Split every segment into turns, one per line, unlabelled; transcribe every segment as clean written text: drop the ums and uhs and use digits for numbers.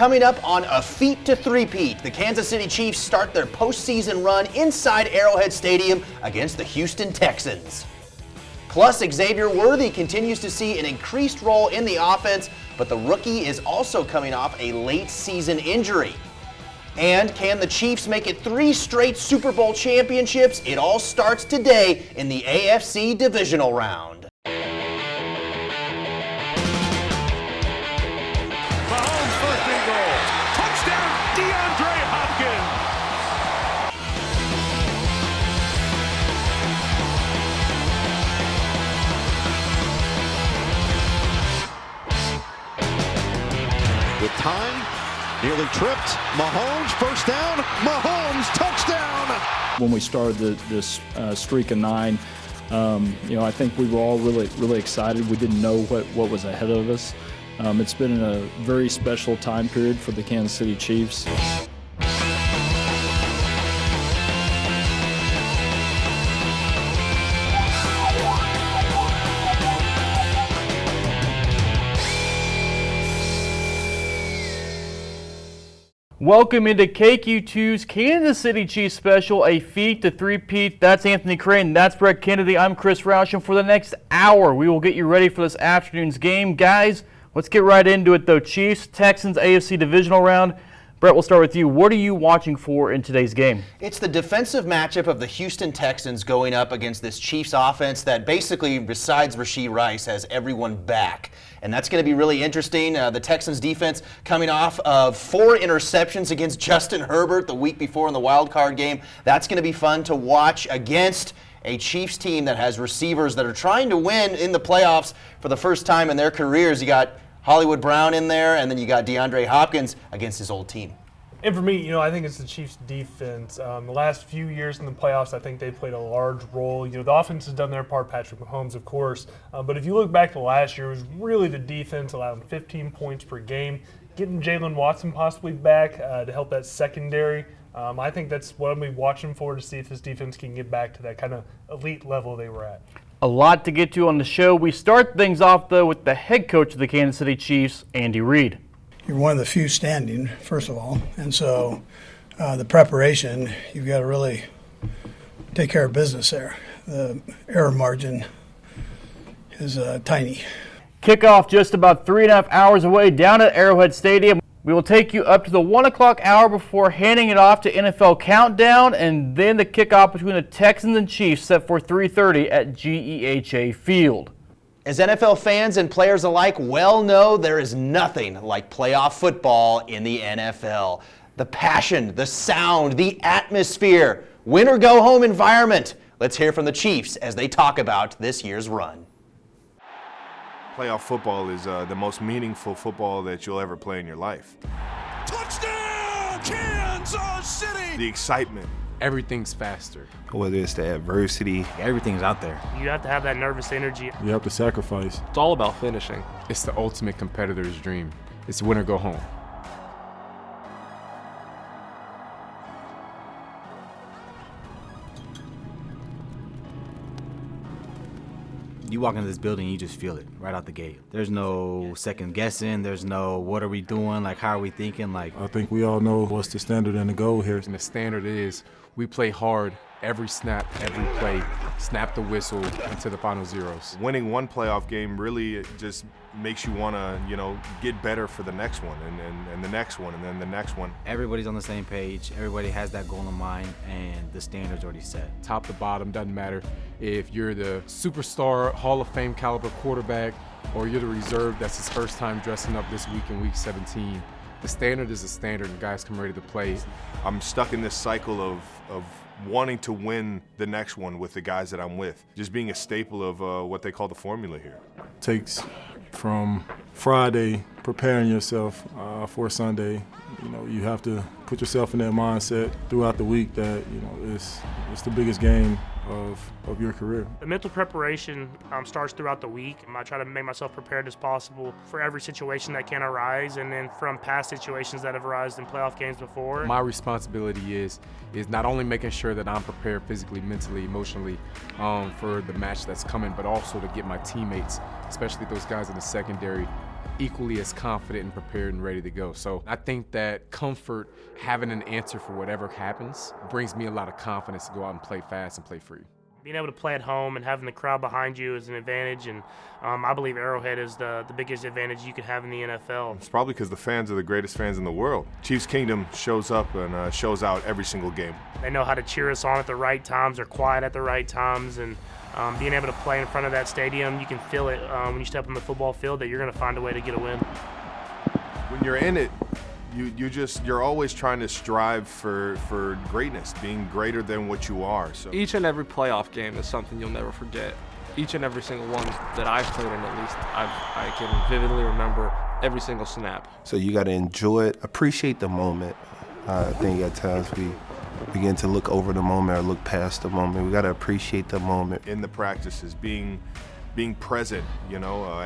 Coming up on A Feat to Three-Peat, the Kansas City Chiefs start their postseason run inside Arrowhead Stadium against the Houston Texans. Plus, Xavier Worthy continues to see an increased role in the offense, but the rookie is also coming off a late season injury. And can the Chiefs make it 3 straight Super Bowl championships? It all starts today in the AFC Divisional round.
With time, nearly tripped. Mahomes, first down. Mahomes, touchdown.
When we started this streak of 9, I think we were all really excited. We didn't know what was ahead of us. It's been a very special time period for the Kansas City Chiefs.
Welcome into KQ2's Kansas City Chiefs special, A Feat to Three-Peat. That's Anthony Crane, that's Brett Kennedy. I'm Chris Roush, and for the next hour, we will get you ready for this afternoon's game. Guys, let's get right into it though. Chiefs, Texans, AFC Divisional round. Brett, we'll start with you. What are you watching for in today's game?
It's the defensive matchup of the Houston Texans going up against this Chiefs offense that basically, besides Rashee Rice, has everyone back. And that's going to be really interesting. The Texans defense coming off of 4 interceptions against Justin Herbert the week before in the wild card game. That's going to be fun to watch against a Chiefs team that has receivers that are trying to win in the playoffs for the first time in their careers. You got Hollywood Brown in there, and then you got DeAndre Hopkins against his old team.
And for me, I think it's the Chiefs' defense. The last few years in the playoffs, I think they played a large role. The offense has done their part, Patrick Mahomes, of course. But if you look back to last year, it was really the defense allowing 15 points per game, getting Jalen Watson possibly back to help that secondary. I think that's what I'm watching for, to see if this defense can get back to that kind of elite level they were at.
A lot to get to on the show. We start things off, though, with the head coach of the Kansas City Chiefs, Andy Reid.
You're one of the few standing, first of all, and so the preparation, you've got to really take care of business there. The error margin is tiny.
Kickoff just about 3.5 hours away down at Arrowhead Stadium. We will take you up to the 1 o'clock hour before handing it off to NFL Countdown, and then the kickoff between the Texans and Chiefs set for 3:30 at GEHA Field.
As NFL fans and players alike well know, there is nothing like playoff football in the NFL. The passion, the sound, the atmosphere, win or go home environment. Let's hear from the Chiefs as they talk about this year's run.
Playoff football is the most meaningful football that you'll ever play in your life.
Touchdown, Kansas City!
The excitement.
Everything's faster.
Whether it's the adversity.
Everything's out there.
You have to have that nervous energy.
You have to sacrifice.
It's all about finishing. It's the ultimate competitor's dream. It's win or go home.
You walk into this building, you just feel it right out the gate. There's no second guessing. There's no what are we doing, like how are we thinking. Like,
I think we all know what's the standard and the goal here.
And the standard is we play hard every snap, every play, snap the whistle into the final zeros.
Winning one playoff game really just makes you want to, get better for the next one and the next one and then the next one.
Everybody's on the same page. Everybody has that goal in mind, and the standard's already set.
Top to bottom, doesn't matter if you're the superstar, Hall of Fame caliber quarterback, or you're the reserve that's his first time dressing up this week in Week 17. The standard is the standard, and guys come ready to play.
I'm stuck in this cycle of wanting to win the next one with the guys that I'm with. Just being a staple of what they call the formula here.
Takes from Friday preparing yourself for Sunday. You have to put yourself in that mindset throughout the week that it's the biggest game of your career.
The mental preparation starts throughout the week. I try to make myself prepared as possible for every situation that can arise, and then from past situations that have arisen in playoff games before.
My responsibility is not only making sure that I'm prepared physically, mentally, emotionally for the match that's coming, but also to get my teammates, especially those guys in the secondary, equally as confident and prepared and ready to go. So I think that comfort, having an answer for whatever happens, brings me a lot of confidence to go out and play fast and play free.
Being able to play at home and having the crowd behind you is an advantage, and I believe Arrowhead is the biggest advantage you could have in the NFL.
It's probably because the fans are the greatest fans in the world. Chiefs Kingdom shows up and shows out every single game.
They know how to cheer us on at the right times, they're quiet at the right times, and being able to play in front of that stadium, you can feel it when you step on the football field that you're going to find a way to get a win.
When you're in it, you're always trying to strive for greatness, being greater than what you are. So
each and every playoff game is something you'll never forget. Each and every single one that I've played in, at least, I can vividly remember every single snap.
So you got to enjoy it, appreciate the moment. I think at times we begin to look over the moment or look past the moment. We got to appreciate the moment.
In the practices, being present,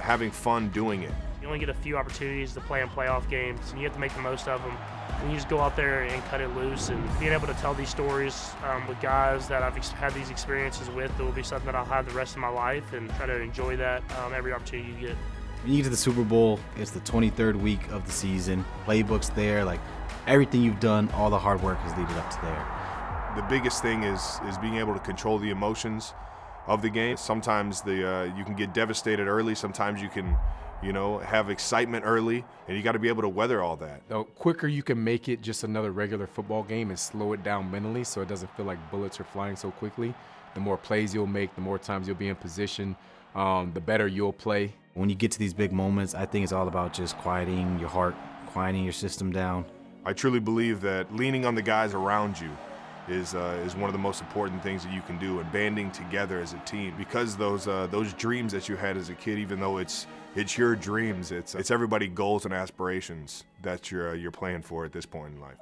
having fun doing it.
You only get a few opportunities to play in playoff games, and you have to make the most of them. And you just go out there and cut it loose, and being able to tell these stories with guys that I've had these experiences with, it will be something that I'll have the rest of my life, and try to enjoy that every opportunity you get.
When you get to the Super Bowl, it's the 23rd week of the season. Playbook's there, like everything you've done, all the hard work has leaded up to there.
The biggest thing is being able to control the emotions of the game. Sometimes you can get devastated early. Sometimes you can, have excitement early, and you got to be able to weather all that.
The quicker you can make it just another regular football game and slow it down mentally so it doesn't feel like bullets are flying so quickly, the more plays you'll make, the more times you'll be in position, the better you'll play.
When you get to these big moments, I think it's all about just quieting your heart, quieting your system down.
I truly believe that leaning on the guys around you is one of the most important things that you can do, and banding together as a team, because those dreams that you had as a kid, even though it's your dreams, it's everybody's goals and aspirations that you're playing for at this point in life.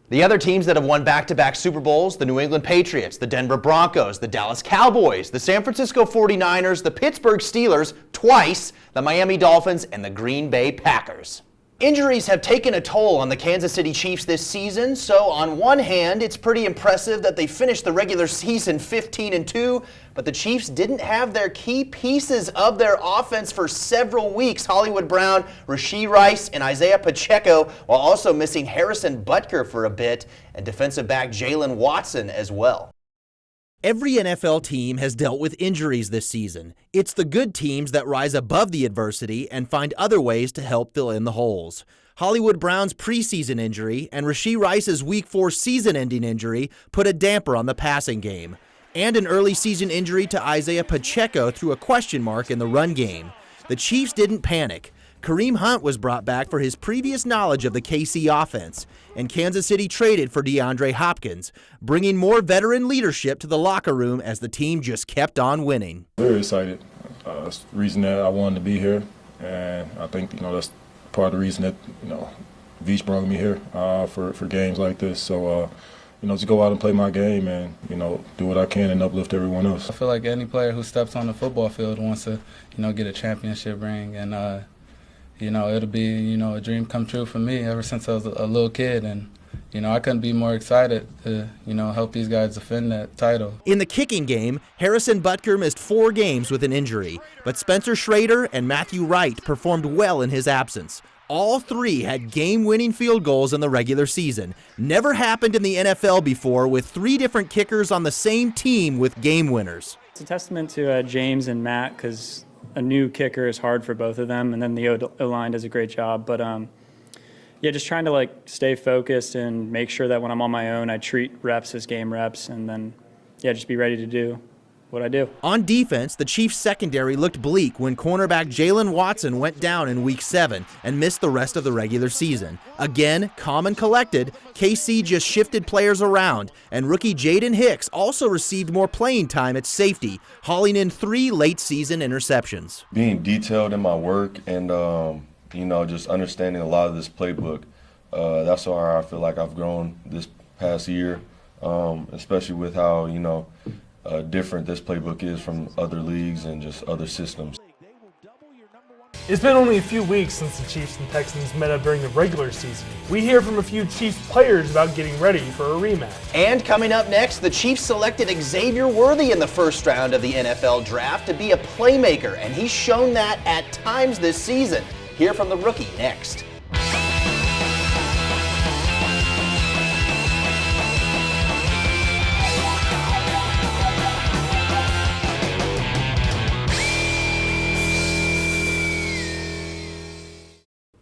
The other teams that have won back-to-back Super Bowls, the New England Patriots, the Denver Broncos, the Dallas Cowboys, the San Francisco 49ers, the Pittsburgh Steelers twice, the Miami Dolphins, and the Green Bay Packers. Injuries have taken a toll on the Kansas City Chiefs this season, so on one hand, it's pretty impressive that they finished the regular season 15-2, but the Chiefs didn't have their key pieces of their offense for several weeks. Hollywood Brown, Rashee Rice, and Isaiah Pacheco, while also missing Harrison Butker for a bit, and defensive back Jalen Watson as well. Every NFL team has dealt with injuries this season. It's the good teams that rise above the adversity and find other ways to help fill in the holes. Hollywood Brown's preseason injury and Rashee Rice's Week 4 season-ending injury put a damper on the passing game. And an early season injury to Isaiah Pacheco threw a question mark in the run game. The Chiefs didn't panic. Kareem Hunt was brought back for his previous knowledge of the KC offense, and Kansas City traded for DeAndre Hopkins, bringing more veteran leadership to the locker room as the team just kept on winning.
Very excited. That's the reason that I wanted to be here, and I think that's part of the reason that Veach brought me here for games like this. So to go out and play my game and do what I can and uplift everyone else.
I feel like any player who steps on the football field wants to get a championship ring, and it'll be, a dream come true for me ever since I was a little kid. And, I couldn't be more excited to, help these guys defend that title.
In the kicking game, Harrison Butker missed 4 games with an injury, but Spencer Schrader and Matthew Wright performed well in his absence. All 3 had game-winning field goals in the regular season. Never happened in the NFL before, with 3 different kickers on the same team with game winners.
It's a testament to James and Matt, because a new kicker is hard for both of them, and then the O-line does a great job. But just trying to stay focused and make sure that when I'm on my own, I treat reps as game reps, and then just be ready to do what I do. On defense, the Chiefs secondary looked bleak when cornerback Jalen Watson went down in Week 7 and missed the rest of the regular season. Again, calm and collected, KC just shifted players around, and rookie Jaden Hicks also received more playing time at safety, hauling in 3 late-season interceptions.
Being detailed in my work and, just understanding a lot of this playbook, that's why I feel like I've grown this past year, especially with how, different this playbook is from other leagues and just other systems.
It's been only a few weeks since the Chiefs and Texans met up during the regular season. We hear from a few Chiefs players about getting ready for a rematch.
And coming up next, the Chiefs selected Xavier Worthy in the first round of the NFL draft to be a playmaker, and he's shown that at times this season. Hear from the rookie next.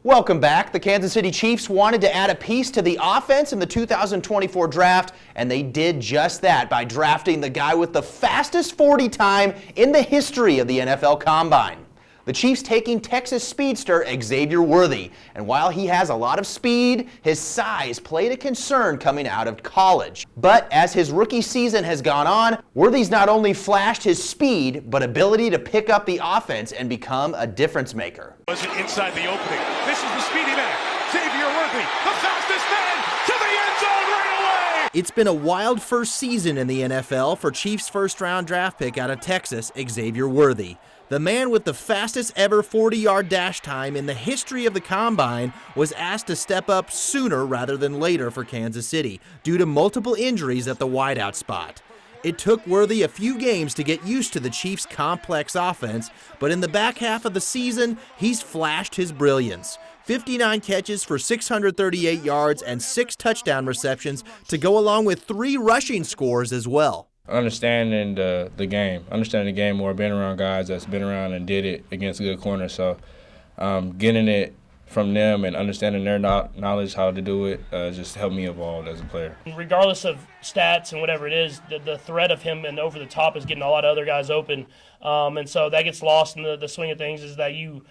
Welcome back. The Kansas City Chiefs wanted to add a piece to the offense in the 2024 draft, and they did just that by drafting the guy with the fastest 40 time in the history of the NFL Combine. The Chiefs taking Texas speedster Xavier Worthy, and while he has a lot of speed, his size played a concern coming out of college. But as his rookie season has gone on, Worthy's not only flashed his speed, but ability to pick up the offense and become a difference maker.
Was it inside the opening? This is the speedy man, Xavier Worthy, the fastest man to the end zone right away!
It's been a wild first season in the NFL for Chiefs first-round draft pick out of Texas, Xavier Worthy. The man with the fastest ever 40-yard dash time in the history of the Combine was asked to step up sooner rather than later for Kansas City due to multiple injuries at the wideout spot. It took Worthy a few games to get used to the Chiefs' complex offense, but in the back half of the season, he's flashed his brilliance. 59 catches for 638 yards and 6 touchdown receptions to go along with 3 rushing scores as well.
Understanding the game more, being around guys that's been around and did it against good corners. So getting it from them and understanding their knowledge how to do it just helped me evolve as a player.
Regardless of stats and whatever it is, the threat of him and over the top is getting a lot of other guys open. And so that gets lost in the swing of things is that you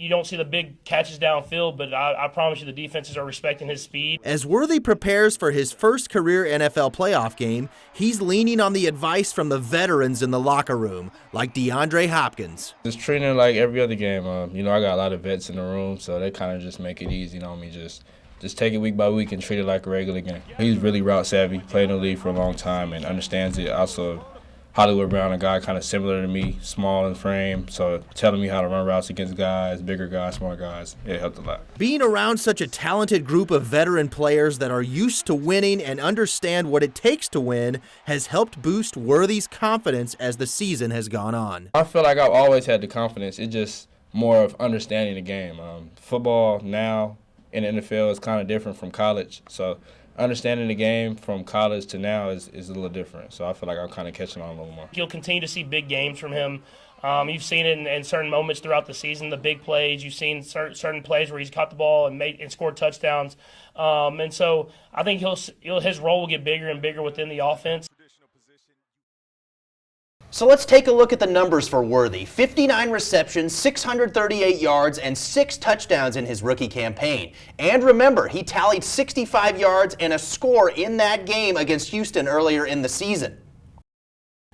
don't see the big catches downfield, but I promise you the defenses are respecting his speed.
As Worthy prepares for his first career NFL playoff game, he's leaning on the advice from the veterans in the locker room, like DeAndre Hopkins.
Just treating it like every other game. I got a lot of vets in the room, so they kind of just make it easy on me. Just take it week by week and treat it like a regular game. He's really route savvy, played in the league for a long time and understands it. Also, Hollywood Brown, a guy kind of similar to me, small in frame, so telling me how to run routes against guys, bigger guys, small guys, it helped a lot.
Being around such a talented group of veteran players that are used to winning and understand what it takes to win has helped boost Worthy's confidence as the season has gone on.
I feel like I've always had the confidence. It's just more of understanding the game. Football now in the NFL is kind of different from college, so understanding the game from college to now is a little different. So I feel like I'm kind of catching on a little more.
You'll continue to see big games from him. You've seen it in certain moments throughout the season, the big plays. You've seen certain plays where he's caught the ball and scored touchdowns. And so I think his role will get bigger and bigger within the offense.
So let's take a look at the numbers for Worthy. 59 receptions, 638 yards, and 6 touchdowns in his rookie campaign. And remember, he tallied 65 yards and a score in that game against Houston earlier in the season.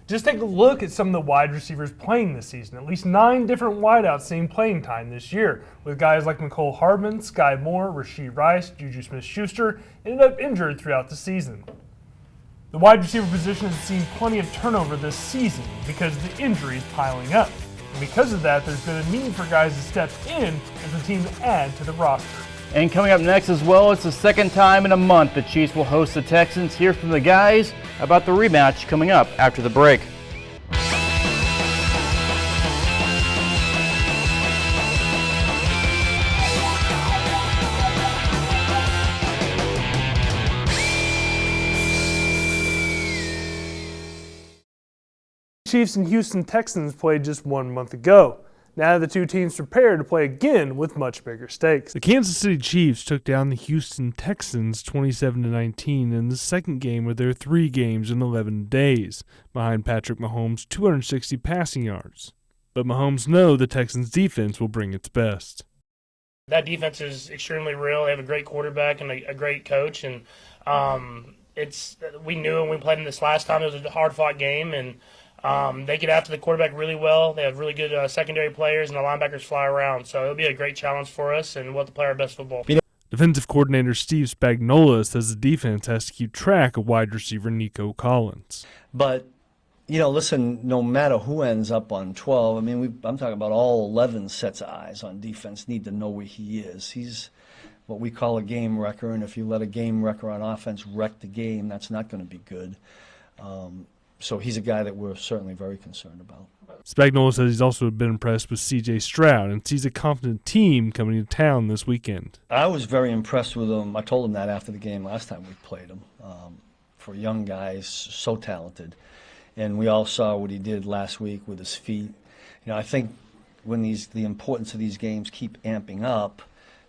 Just take a look at some of the wide receivers playing this season. At least 9 different wideouts seeing playing time this year, with guys like Mecole Hardman, Sky Moore, Rashee Rice, Juju Smith-Schuster ended up injured throughout the season. The wide receiver position has seen plenty of turnover this season because of the injuries piling up. And because of that, there's been a need for guys to step in as the team add to the roster.
And coming up next as well, it's the second time in a month the Chiefs will host the Texans. Hear from the guys about the rematch coming up after the break.
Chiefs and Houston Texans played just 1 month ago. Now the two teams prepare to play again with much bigger stakes.
The Kansas City Chiefs took down the Houston Texans 27-19 in the second game of their 3 games in 11 days, behind Patrick Mahomes' 260 passing yards. But Mahomes knows the Texans' defense will bring its best.
That defense is extremely real. They have a great quarterback and a great coach, and we knew when we played in this last time it was a hard-fought game, and they get after the quarterback really well. They have really good secondary players, and the linebackers fly around. So it'll be a great challenge for us, and we'll have to play our best football.
Defensive coordinator Steve Spagnuolo says the defense has to keep track of wide receiver Nico Collins.
But listen, no matter who ends up on 12, I mean, I'm talking about all 11 sets of eyes on defense need to know where he is. He's what we call a game wrecker, and if you let a game wrecker on offense wreck the game, that's not going to be good. So he's a guy that we're certainly very concerned about.
Spagnuolo says he's also been impressed with C.J. Stroud and sees a confident team coming to town this weekend.
I was very impressed with him. I told him that after the game last time we played him. For young guys, so talented. And we all saw what he did last week with his feet. I think when the importance of these games keep amping up,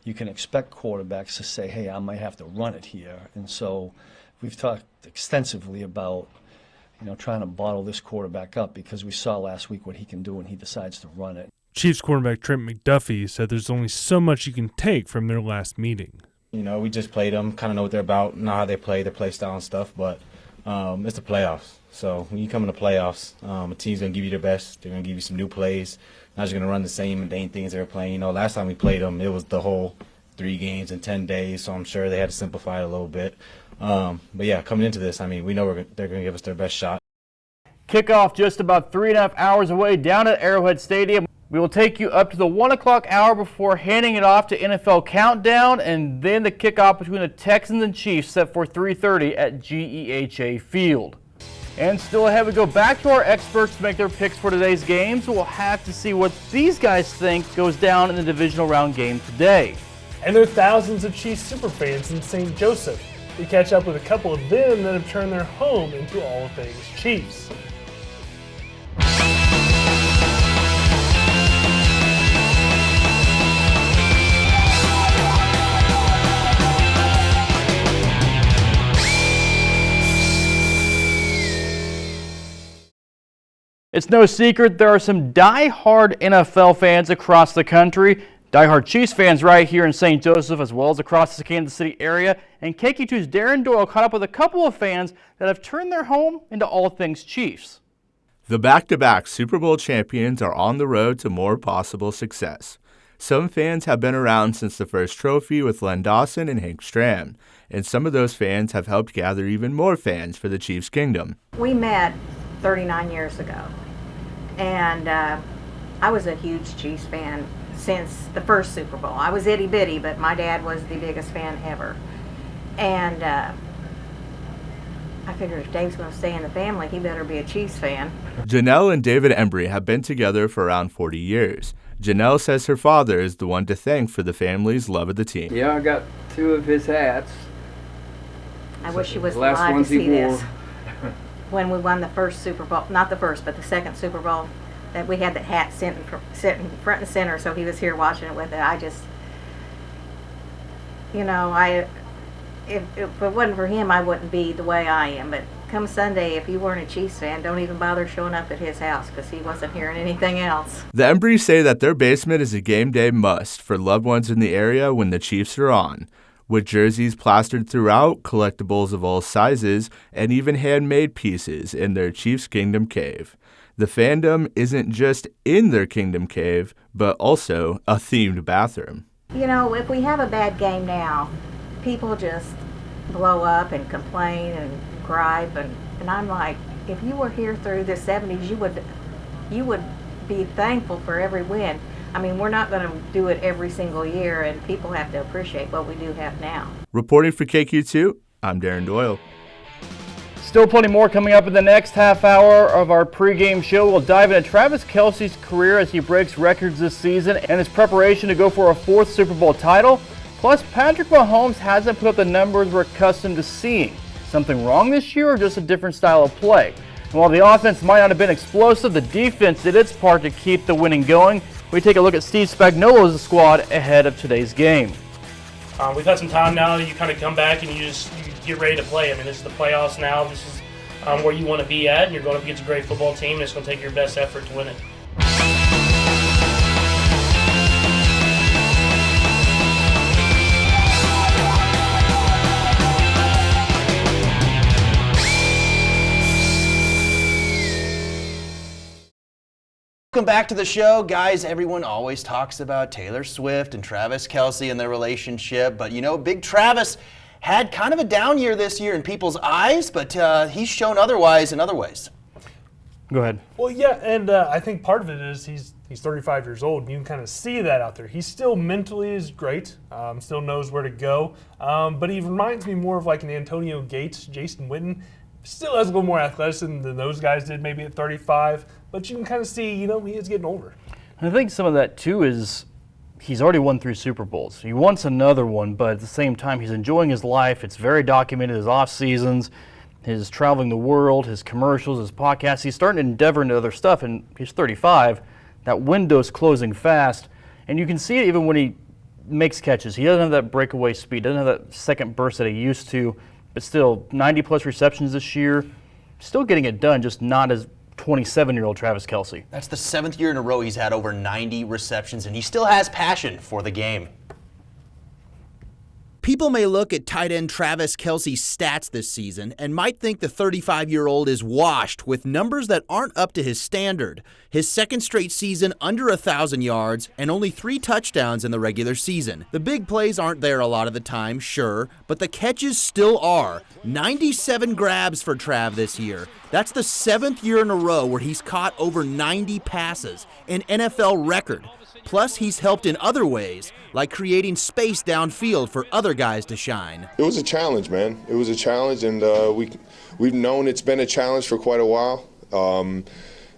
you can expect quarterbacks to say, hey, I might have to run it here. And so we've talked extensively about trying to bottle this quarterback up because we saw last week what he can do when he decides to run it.
Chiefs quarterback Trent McDuffie said there's only so much you can take from their last meeting.
We just played them, kind of know what they're about, know how they play, their play style and stuff, but it's the playoffs. So when you come in the playoffs, a team's going to give you their best. They're going to give you some new plays. Not just going to run the same mundane things they were playing. Last time we played them, it was the whole 3 games in 10 days, so I'm sure they had to simplify it a little bit. But yeah, coming into this, we know they're going to give us their best shot.
Kickoff just about 3.5 hours away down at Arrowhead Stadium. We will take you up to the 1 o'clock hour before handing it off to NFL Countdown, and then the kickoff between the Texans and Chiefs set for 3:30 at GEHA Field. And still ahead, we go back to our experts to make their picks for today's games. We'll have to see what these guys think goes down in the divisional round game today.
And there are thousands of Chiefs superfans in St. Joseph. We catch up with a couple of them that have turned their home into all things Chiefs.
It's no secret there are some die-hard NFL fans across the country, die-hard Chiefs fans right here in St. Joseph as well as across the Kansas City area, and KQ2's Darren Doyle caught up with a couple of fans that have turned their home into all things Chiefs.
The back-to-back Super Bowl champions are on the road to more possible success. Some fans have been around since the first trophy with Len Dawson and Hank Stram, and some of those fans have helped gather even more fans for the Chiefs Kingdom.
We met 39 years ago, and I was a huge Chiefs fan since the first Super Bowl. I was itty bitty, but my dad was the biggest fan ever. And I figured if Dave's going to stay in the family, he better be a Chiefs fan.
Janelle and David Embry have been together for around 40 years. Janelle says her father is the one to thank for the family's love of the team.
Yeah, I got 2 of his hats.
I wish he was
The last
alive to
ones he
see
wore.
this. When we won the first Super Bowl, not the first, but the second Super Bowl, that we had that hat sitting front and center, so he was here watching it with it. I just, if it wasn't for him, I wouldn't be the way I am. But come Sunday, if you weren't a Chiefs fan, don't even bother showing up at his house because he wasn't hearing anything else.
The Embrys say that their basement is a game day must for loved ones in the area when the Chiefs are on. With jerseys plastered throughout, collectibles of all sizes, and even handmade pieces in their Chiefs Kingdom cave. The fandom isn't just in their Kingdom cave, but also a themed bathroom.
If we have a bad game now, people just blow up and complain and gripe, and I'm like, if you were here through the 70s, you would be thankful for every win. I mean, we're not going to do it every single year, and people have to appreciate what we do have now.
Reporting for KQ2, I'm Darren Doyle.
Still plenty more coming up in the next half hour of our pregame show. We'll dive into Travis Kelce's career as he breaks records this season and his preparation to go for a 4th Super Bowl title. Plus, Patrick Mahomes hasn't put up the numbers we're accustomed to seeing. Something wrong this year or just a different style of play? And while the offense might not have been explosive, the defense did its part to keep the winning going. We take a look at Steve Spagnuolo's squad ahead of today's game.
We've had some time now that you kind of come back and you get ready to play. I mean, this is the playoffs now. This is where you want to be at, and you're going up against a great football team, and it's going to take your best effort to win it.
Welcome back to the show. Guys, everyone always talks about Taylor Swift and Travis Kelce and their relationship, but Big Travis had kind of a down year this year in people's eyes, but he's shown otherwise in other ways.
Go ahead.
Well, yeah, and I think part of it is he's 35 years old, and you can kind of see that out there. He still mentally is great, still knows where to go, but he reminds me more of like an Antonio Gates, Jason Witten. Still has a little more athleticism than those guys did maybe at 35, but you can kind of see, he is getting older.
I think some of that, too, is he's already won 3 Super Bowls. He wants another one, but at the same time, he's enjoying his life. It's very documented, his off seasons, his traveling the world, his commercials, his podcasts. He's starting to endeavor into other stuff, and he's 35. That window's closing fast, and you can see it even when he makes catches. He doesn't have that breakaway speed, doesn't have that second burst that he used to, but still 90-plus receptions this year. Still getting it done, just not as 27-year-old Travis Kelce.
That's the 7th year in a row he's had over 90 receptions, and he still has passion for the game.
People may look at tight end Travis Kelce's stats this season and might think the 35-year-old is washed with numbers that aren't up to his standard. His second straight season under 1,000 yards and only 3 touchdowns in the regular season. The big plays aren't there a lot of the time, sure, but the catches still are. 97 grabs for Trav this year. That's the 7th year in a row where he's caught over 90 passes, an NFL record. Plus, he's helped in other ways, like creating space downfield for other guys to shine.
It was a challenge, man. It was a challenge, and we've known it's been a challenge for quite a while.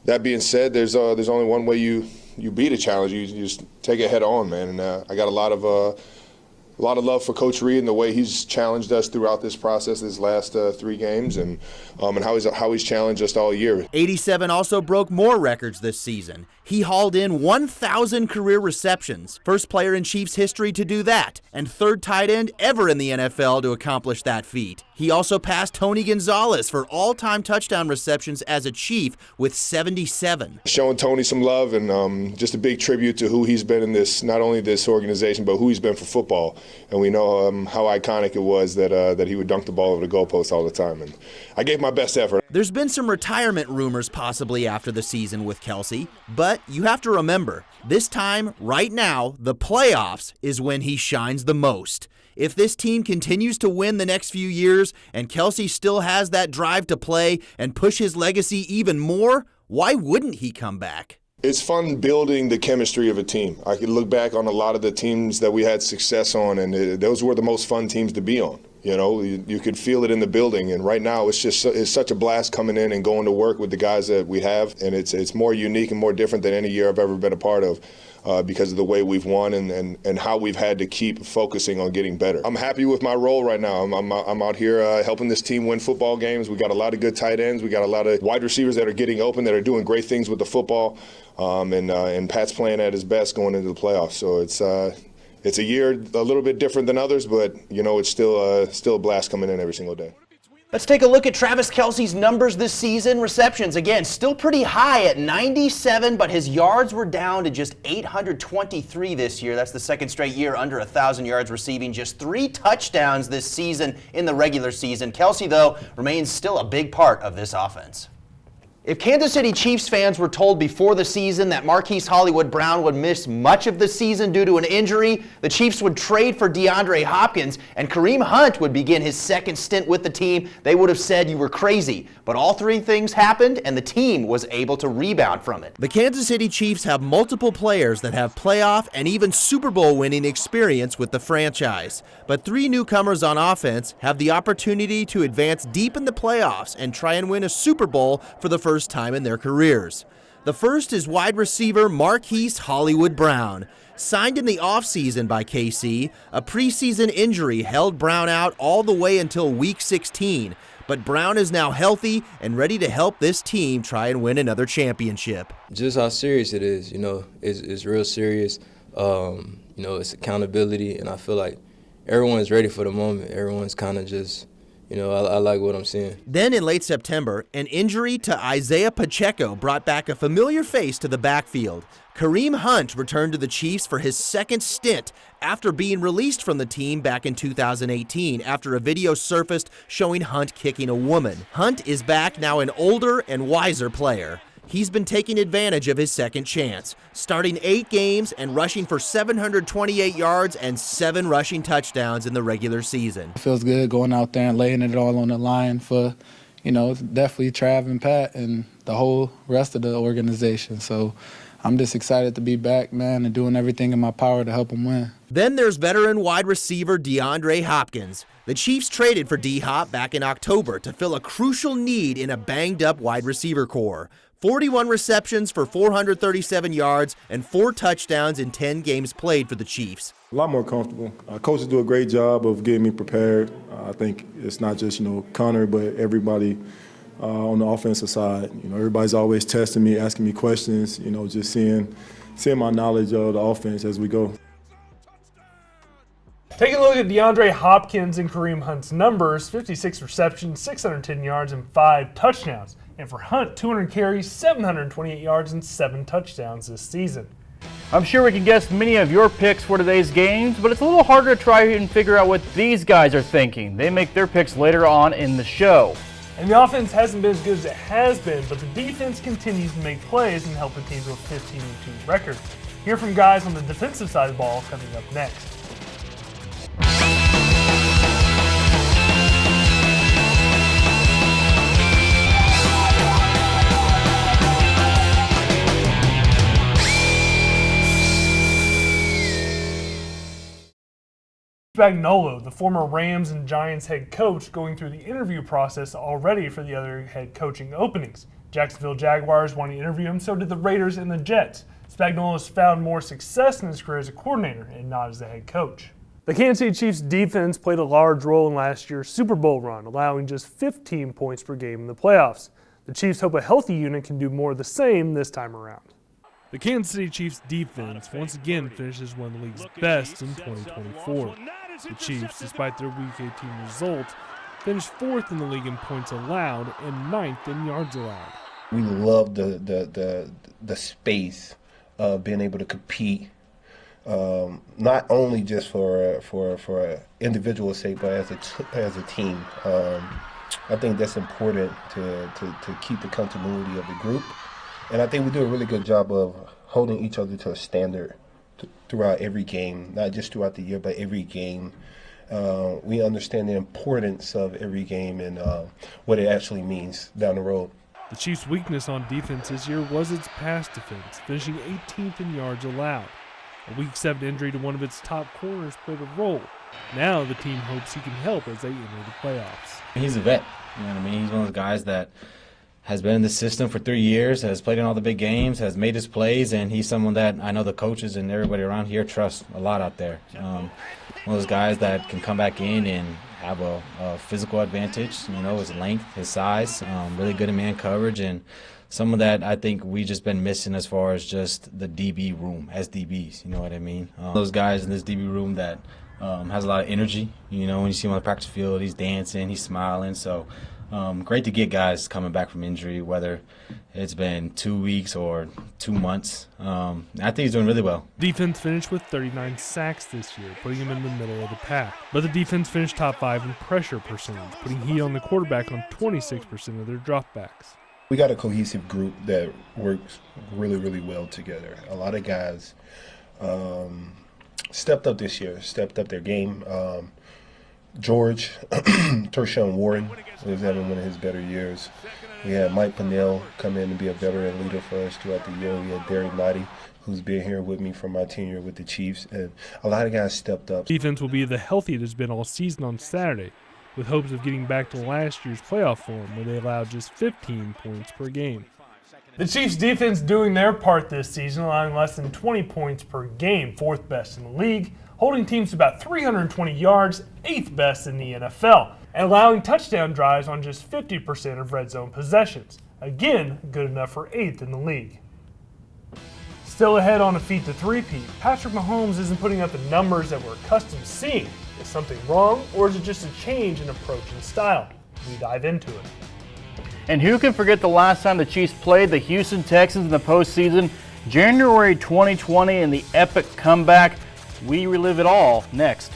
That being said, there's only one way you beat a challenge. You just take it head on, man. And I got a lot of love for Coach Reed and the way he's challenged us throughout this process, these last 3 games, and how he's challenged us all year.
87 also broke more records this season. He hauled in 1,000 career receptions, first player in Chiefs history to do that, and 3rd tight end ever in the NFL to accomplish that feat. He also passed Tony Gonzalez for all-time touchdown receptions as a Chief with 77.
Showing Tony some love and just a big tribute to who he's been in this, not only this organization, but who he's been for football. And we know how iconic it was that he would dunk the ball over the goalpost all the time. And I gave my best effort.
There's been some retirement rumors possibly after the season with Kelce, but you have to remember, this time, right now, the playoffs is when he shines the most. If this team continues to win the next few years and Kelce still has that drive to play and push his legacy even more, why wouldn't he come back?
It's fun building the chemistry of a team. I can look back on a lot of the teams that we had success on, and those were the most fun teams to be on. You could feel it in the building, and right now it's such a blast coming in and going to work with the guys that we have, and it's more unique and more different than any year I've ever been a part of. Because of the way we've won and how we've had to keep focusing on getting better. I'm happy with my role right now. I'm out here helping this team win football games. We got a lot of good tight ends. We got a lot of wide receivers that are getting open, that are doing great things with the football. And Pat's playing at his best going into the playoffs. So it's a year a little bit different than others, but it's still a blast coming in every single day.
Let's take a look at Travis Kelce's numbers this season. Receptions, again, still pretty high at 97, but his yards were down to just 823 this year. That's the 2nd straight year under 1,000 yards receiving. Just 3 touchdowns this season in the regular season. Kelce, though, remains still a big part of this offense. If Kansas City Chiefs fans were told before the season that Marquise Hollywood Brown would miss much of the season due to an injury, the Chiefs would trade for DeAndre Hopkins, and Kareem Hunt would begin his 2nd stint with the team, they would have said you were crazy. But all 3 things happened, and the team was able to rebound from it.
The Kansas City Chiefs have multiple players that have playoff and even Super Bowl winning experience with the franchise. But 3 newcomers on offense have the opportunity to advance deep in the playoffs and try and win a Super Bowl for the first time in their careers. The first is wide receiver Marquise Hollywood Brown. Signed in the offseason by KC, a preseason injury held Brown out all the way until Week 16, but Brown is now healthy and ready to help this team try and win another championship.
Just how serious it is, it's real serious. It's accountability, and I feel like everyone's ready for the moment. Everyone's kind of just I like what I'm seeing.
Then in late September, an injury to Isaiah Pacheco brought back a familiar face to the backfield. Kareem Hunt returned to the Chiefs for his 2nd stint after being released from the team back in 2018 after a video surfaced showing Hunt kicking a woman. Hunt is back, now an older and wiser player. He's been taking advantage of his 2nd chance, starting 8 games and rushing for 728 yards and 7 rushing touchdowns in the regular season.
It feels good going out there and laying it all on the line for, definitely Trav and Pat, and the whole rest of the organization. So I'm just excited to be back, man, and doing everything in my power to help them win.
Then there's veteran wide receiver DeAndre Hopkins. The Chiefs traded for D-Hop back in October to fill a crucial need in a banged-up wide receiver core. 41 receptions for 437 yards and 4 touchdowns in 10 games played for the Chiefs.
A lot more comfortable. Coaches do a great job of getting me prepared. I think it's not just, Connor, but everybody on the offensive side. Everybody's always testing me, asking me questions, just seeing my knowledge of the offense as we go.
Taking a look at DeAndre Hopkins and Kareem Hunt's numbers, 56 receptions, 610 yards, and 5 touchdowns. And for Hunt, 200 carries, 728 yards, and 7 touchdowns this season.
I'm sure we can guess many of your picks for today's games, but it's a little harder to try and figure out what these guys are thinking. They make their picks later on in the show.
And the offense hasn't been as good as it has been, but the defense continues to make plays and help the team to a 15-2 record. Hear from guys on the defensive side of the ball coming up next. Spagnuolo, the former Rams and Giants head coach, going through the interview process already for the other head coaching openings. Jacksonville Jaguars wanted to interview him, so did the Raiders and the Jets. Spagnuolo has found more success in his career as a coordinator and not as the head coach. The Kansas City Chiefs defense played a large role in last year's Super Bowl run, allowing just 15 points per game in the playoffs. The Chiefs hope a healthy unit can do more of the same this time around.
The Kansas City Chiefs defense once again finishes one of the league's best in 2024. The Chiefs, despite their Week 18 result, finished 4th in the league in points allowed and 9th in yards allowed.
We love the space of being able to compete, not only just for individual sake, but as a team. I think that's important to keep the continuity of the group, and I think we do a really good job of holding each other to a standard throughout every game, not just throughout the year, but every game. We understand the importance of every game and what it actually means down the road.
The Chiefs' weakness on defense this year was its pass defense, finishing 18th in yards allowed. A Week 7 injury to one of its top corners played a role. Now the team hopes he can help as they enter the playoffs.
He's a vet. You know what I mean? He's one of those guys that has been in the system for 3 years, has played in all the big games, has made his plays, and he's someone that I know the coaches and everybody around here trust a lot out there. One of those guys that can come back in and have a physical advantage, his length, his size, really good in man coverage, and some of that I think we just been missing as far as just the DB room as DBs, you know what I mean? Those guys in this DB room that has a lot of energy, when you see him on the practice field, he's dancing, he's smiling, so great to get guys coming back from injury, whether it's been 2 weeks or 2 months. I think he's doing really well.
Defense finished with 39 sacks this year, putting him in the middle of the pack. But the defense finished top 5 in pressure percentage, putting heat on the quarterback on 26% of their dropbacks.
We got a cohesive group that works really, really well together. A lot of guys stepped up this year, stepped up their game. George, Tershawn Warren was having one of his better years. We had Mike Pennell come in and be a veteran leader for us throughout the year. We had Derek Lottie, who's been here with me from my tenure with the Chiefs, and a lot of guys stepped up.
Defense will be the healthy it has been all season on Saturday, with hopes of getting back to last year's playoff form where they allowed just 15 points per game.
The Chiefs' defense doing their part this season, allowing less than 20 points per game, 4th best in the league, holding teams to about 320 yards, 8th best in the NFL, and allowing touchdown drives on just 50% of red zone possessions. Again, good enough for 8th in the league. Still ahead on a feat to three-peat, Patrick Mahomes isn't putting up the numbers that we're accustomed to seeing. Is something wrong, or is it just a change in approach and style? We dive into it.
And who can forget the last time the Chiefs played the Houston Texans in the postseason, January 2020, and the epic comeback? We relive it all next.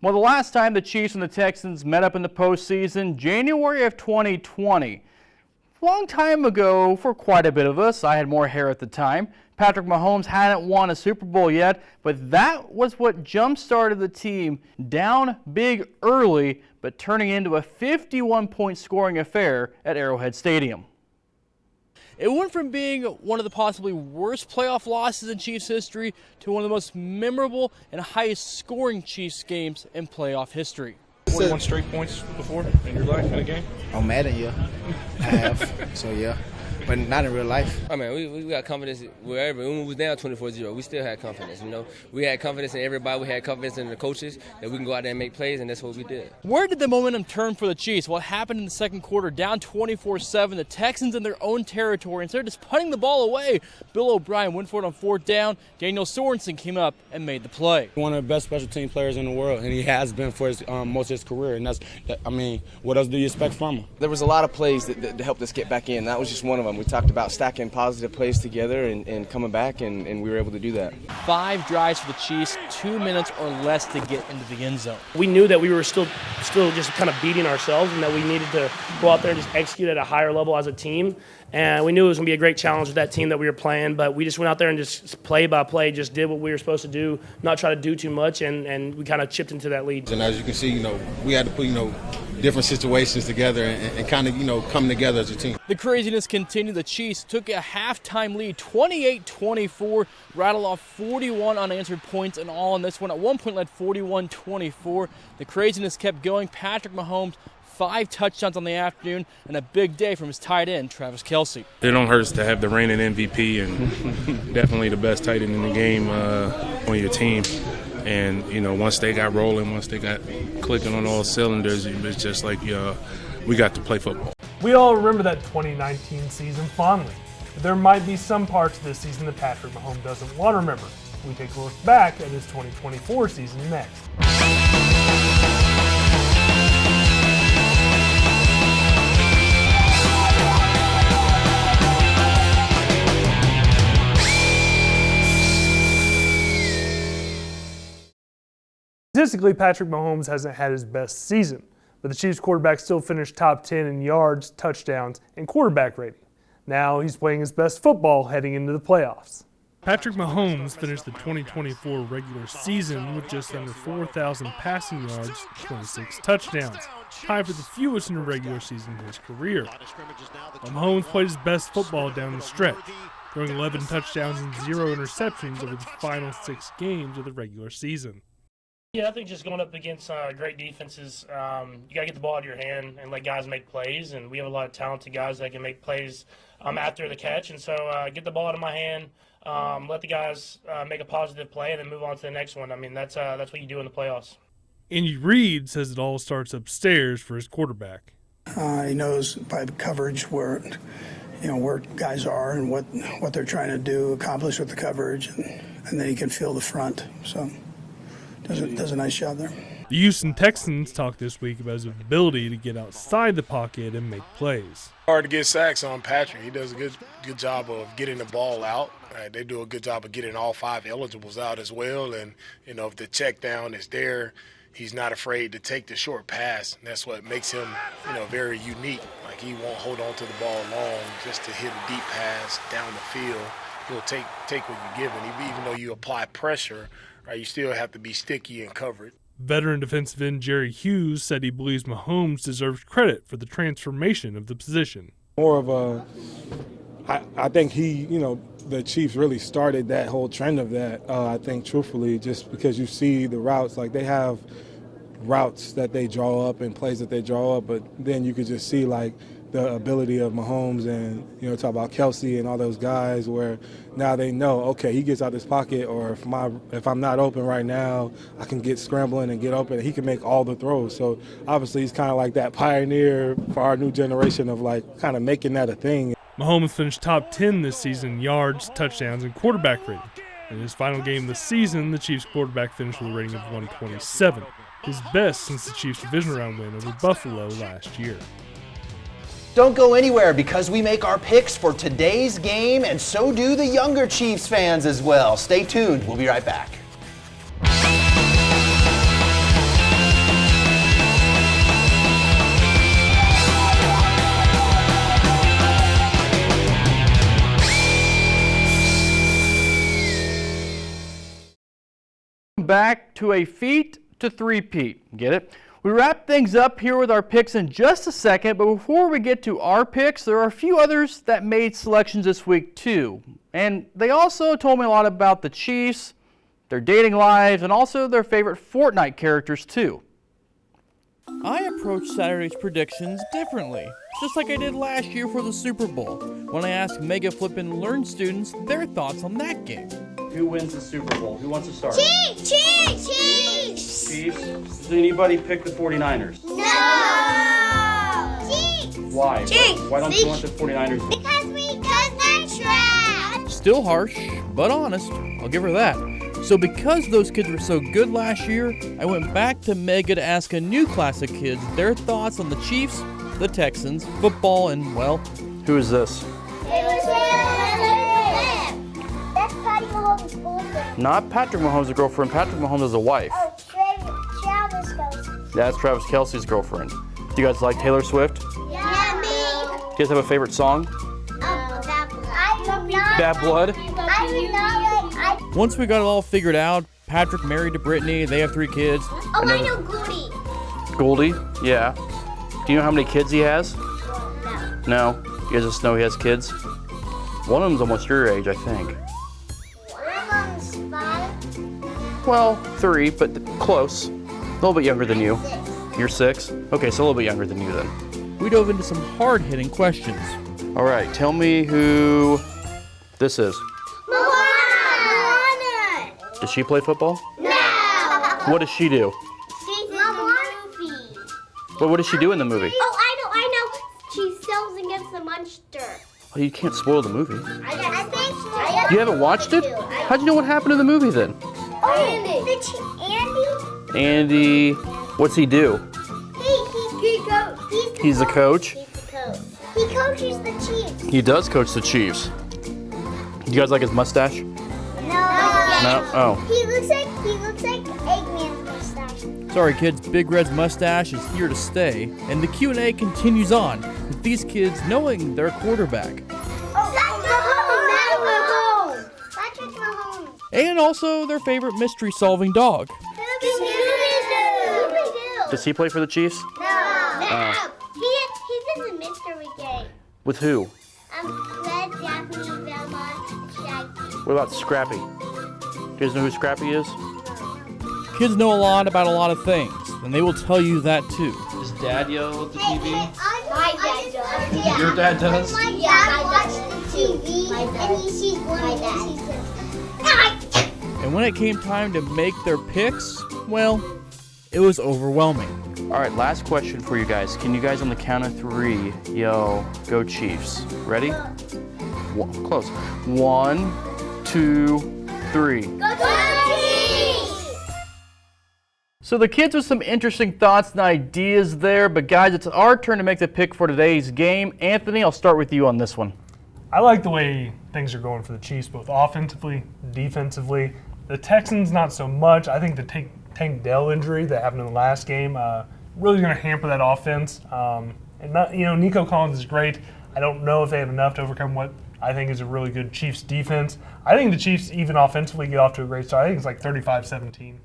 Well, the last time the Chiefs and the Texans met up in the postseason, January of 2020. Long time ago, for quite a bit of us, I had more hair at the time, Patrick Mahomes hadn't won a Super Bowl yet, but that was what jump-started the team down big early, but turning into a 51-point scoring affair at Arrowhead Stadium. It went from being one of the possibly worst playoff losses in Chiefs history to one of the most memorable and highest scoring Chiefs games in playoff history.
41 straight points before in your life in a game?
On Madden, yeah. I have, so yeah. But not in real life.
I mean, we got confidence wherever. When we was down 24-0, we still had confidence, We had confidence in everybody. We had confidence in the coaches that we can go out there and make plays, and that's what we did.
Where did the momentum turn for the Chiefs? What happened in the second quarter? Down 24-7, the Texans in their own territory. Instead of just punting the ball away, Bill O'Brien went for it on fourth down. Daniel Sorensen came up and made the play.
One of the best special team players in the world, and he has been for his, most of his career. And what else do you expect from him?
There was a lot of plays that helped us get back in. That was just one of them. We talked about stacking positive plays together and coming back, and we were able to do that.
5 drives for the Chiefs, 2 minutes or less to get into the end zone.
We knew that we were still just kind of beating ourselves and that we needed to go out there and just execute at a higher level as a team. And we knew it was going to be a great challenge with that team that we were playing, but we just went out there and just play by play, just did what we were supposed to do, not try to do too much, and we kind of chipped into that lead.
And as you can see, we had to put, different situations together and kind of, come together as a team.
The craziness continued. The Chiefs took a halftime lead, 28-24, rattled off 41 unanswered points and all in this one. At one point led 41-24. The craziness kept going. Patrick Mahomes, 5 touchdowns on the afternoon, and a big day from his tight end, Travis Kelce.
It don't hurt to have the reigning MVP and definitely the best tight end in the game on your team. And, once they got rolling, once they got clicking on all cylinders, it's just like we got to play football.
We all remember that 2019 season fondly. But there might be some parts of this season that Patrick Mahomes doesn't want to remember. We take a look back at his 2024 season next. Statistically, Patrick Mahomes hasn't had his best season, but the Chiefs quarterback still finished top 10 in yards, touchdowns, and quarterback rating. Now he's playing his best football heading into the playoffs.
Patrick Mahomes finished the 2024 regular season with just under 4,000 passing yards, 26 touchdowns, tied for the fewest in a regular season in his career. Mahomes played his best football down the stretch, throwing 11 touchdowns and 0 interceptions over the final 6 games of the regular season.
Yeah, I think just going up against great defenses, you got to get the ball out of your hand and let guys make plays. And we have a lot of talented guys that can make plays after the catch. And so get the ball out of my hand, let the guys make a positive play, and then move on to the next one. I mean, that's what you do in the playoffs.
Andy Reid says it all starts upstairs for his quarterback.
He knows by coverage where guys are and what they're trying to do, accomplish with the coverage, and then he can feel the front. So. Does a nice job there.
The Houston Texans talked this week about his ability to get outside the pocket and make plays.
Hard to get sacks on Patrick. He does a good job of getting the ball out. They do a good job of getting all 5 eligibles out as well. And, if the check down is there, he's not afraid to take the short pass. And that's what makes him, very unique. Like, he won't hold on to the ball long just to hit a deep pass down the field. He'll take what you give him. Even though you apply pressure, right, you still have to be sticky and covered.
Veteran defensive end Jerry Hughes said he believes Mahomes deserves credit for the transformation of the position.
More of I think the Chiefs really started that whole trend of that, I think, truthfully, just because you see the routes, like they have routes that they draw up and plays that they draw up, but then you could just see, like, the ability of Mahomes and, talk about Kelce and all those guys where now they know, okay, he gets out this pocket, or if I'm not open right now, I can get scrambling and get open. He can make all the throws. So obviously he's kind of like that pioneer for our new generation of, like, kind of making that a thing.
Mahomes finished top 10 this season in yards, touchdowns, and quarterback rating. In his final game of the season, the Chiefs quarterback finished with a rating of 127, his best since the Chiefs' division round win over Buffalo last year.
Don't go anywhere, because we make our picks for today's game, and so do the younger Chiefs fans as well. Stay tuned. We'll be right back.
going back to a feat to three-peat. Get it? We wrap things up here with our picks in just a second, but before we get to our picks, there are a few others that made selections this week too. And they also told me a lot about the Chiefs, their dating lives, and also their favorite Fortnite characters too. I approach Saturday's predictions differently, just like I did last year for the Super Bowl, when I asked Mega Flip and Learn students their thoughts on that game. Who wins the Super Bowl? Who wants to start?
Chiefs! Chiefs!
Chiefs? Does anybody pick the 49ers?
No! Chiefs!
Why?
Chiefs!
Why don't you want the 49ers?
Because they're trash!
Still harsh, but honest. I'll give her that. So because those kids were so good last year, I went back to Mega to ask a new class of kids their thoughts on the Chiefs, the Texans, football, and, well, who is this?
That's Patty Mahomes' girlfriend.
Not Patrick Mahomes' girlfriend. Patrick Mahomes is a wife.
Oh, Travis Kelce.
That's Travis Kelce's girlfriend. Do you guys like Taylor Swift?
Yeah, me.
Do you guys have a favorite song? Bad Blood? Once we got it all figured out, Patrick married to Brittany, they have 3 kids.
Oh, I know Goldie.
Goldie? Yeah. Do you know how many kids he has? No. You guys just know he has kids? One of them's almost your age, I think.
One of them's 5.
Well, 3, but close. A little bit younger than you. You're 6? Okay, so a little bit younger than you then. We dove into some hard-hitting questions. All right, tell me who this is.
Moana.
Does she play football?
No.
What does she do?
She's in the movie.
But what does she do in the movie?
Oh, I know. She sells against the monster.
Oh, you can't spoil the movie.
I think.
You haven't watched it? How'd you know what happened in the movie then?
Oh, Andy.
Andy, what's he do? He's the coach?
He's the coach. He coaches the Chiefs.
He does coach the Chiefs. Do you guys like his mustache? No? Oh.
He looks like Eggman's mustache.
Sorry kids, Big Red's mustache is here to stay, and the Q&A continues on with these kids knowing their quarterback.
Patrick Mahomes.
And also their favorite mystery-solving dog.
Scooby-Doo.
Does he play for the Chiefs?
No. He's in the mystery game.
With who?
Red, Daphne, Velma, and Shaggy.
What about Scrappy? Do you guys know who Scrappy is? Kids know a lot about a lot of things, and they will tell you that too. Does Dad yell at the TV?
My dad does.
Your dad does?
My dad watches the TV, and he sees one and he says,
And when it came time to make their picks, well, it was overwhelming. All right, last question for you guys. Can you guys on the count of 3 yell, "Go Chiefs"? Ready? Close. 1, 2, 3.
Go Chiefs!
So the kids with some interesting thoughts and ideas there, but guys, it's our turn to make the pick for today's game. Anthony, I'll start with you on this one.
I like the way things are going for the Chiefs, both offensively, defensively. The Texans, not so much. I think the Tank Dell injury that happened in the last game really going to hamper that offense. And not, Nico Collins is great. I don't know if they have enough to overcome what I think is a really good Chiefs defense. I think the Chiefs, even offensively, get off to a great start. I think it's like 35-17.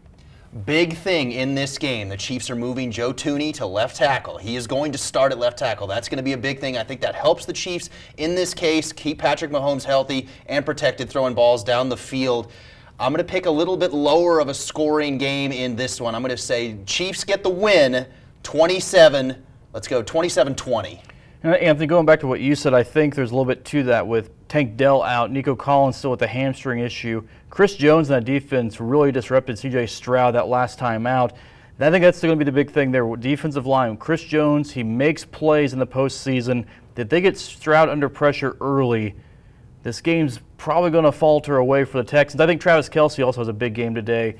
Big thing in this game, the Chiefs are moving Joe Thuney to left tackle. He is going to start at left tackle. That's going to be a big thing. I think that helps the Chiefs in this case keep Patrick Mahomes healthy and protected, throwing balls down the field. I'm going to pick a little bit lower of a scoring game in this one. I'm going to say Chiefs get the win, 27. Let's go 27-20.
Anthony, going back to what you said, I think there's a little bit to that with Tank Dell out, Nico Collins still with the hamstring issue. Chris Jones in that defense really disrupted C.J. Stroud that last time out. And I think that's going to be the big thing there. Defensive line, Chris Jones, he makes plays in the postseason. Did they get Stroud under pressure early? This game's probably going to falter away for the Texans. I think Travis Kelce also has a big game today.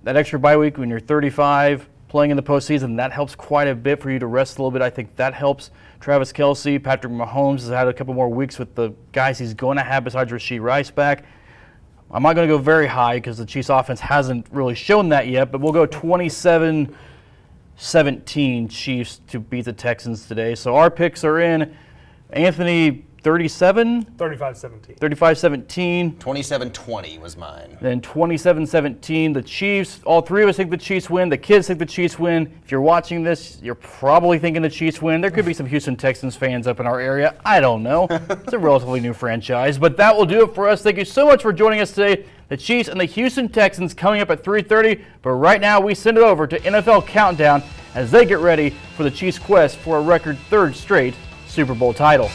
That extra bye week when you're 35, playing in the postseason, that helps quite a bit for you to rest a little bit. I think that helps Travis Kelce. Patrick Mahomes has had a couple more weeks with the guys he's going to have besides Rashee Rice back. I'm not going to go very high because the Chiefs offense hasn't really shown that yet, but we'll go 27-17 Chiefs to beat the Texans today. So our picks are in. Anthony, 37?
35-17.
35-17.
27-20 was mine.
Then 27-17, the Chiefs. All three of us think the Chiefs win. The kids think the Chiefs win. If you're watching this, you're probably thinking the Chiefs win. There could be some Houston Texans fans up in our area. I don't know. It's a relatively new franchise. But that will do it for us. Thank you so much for joining us today. The Chiefs and the Houston Texans coming up at 3:30. But right now, we send it over to NFL Countdown as they get ready for the Chiefs' quest for a record third straight Super Bowl title.